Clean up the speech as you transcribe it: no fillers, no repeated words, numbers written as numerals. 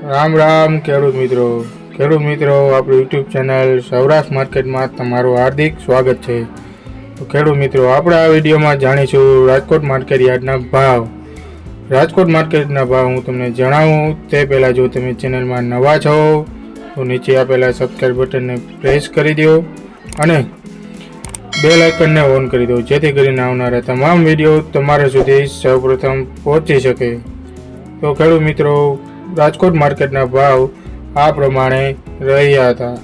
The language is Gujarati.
રામ રામ ખેડૂત મિત્રો આપણું યુટ્યુબ ચેનલ સૌરાષ્ટ્ર માર્કેટમાં તમારું હાર્દિક સ્વાગત છે। તો ખેડૂત મિત્રો, આપણે આ વિડીયોમાં જાણીશું રાજકોટ માર્કેટ યાર્ડના ભાવ। રાજકોટ માર્કેટના ભાવ હું તમને જણાવું તે પહેલાં જો તમે ચેનલમાં નવા છો તો નીચે આપેલા સબસ્ક્રાઇબ બટનને પ્રેસ કરી દો અને બેલ આઇકનને ઓન કરી દો, જેથી કરીને આવનારા તમામ વિડીયો તમારા સુધી સૌપ્રથમ પહોંચી શકે। તો ખેડૂત મિત્રો, રાજકોટ માર્કેટના ભાવ આ પ્રમાણે રહ્યા હતા।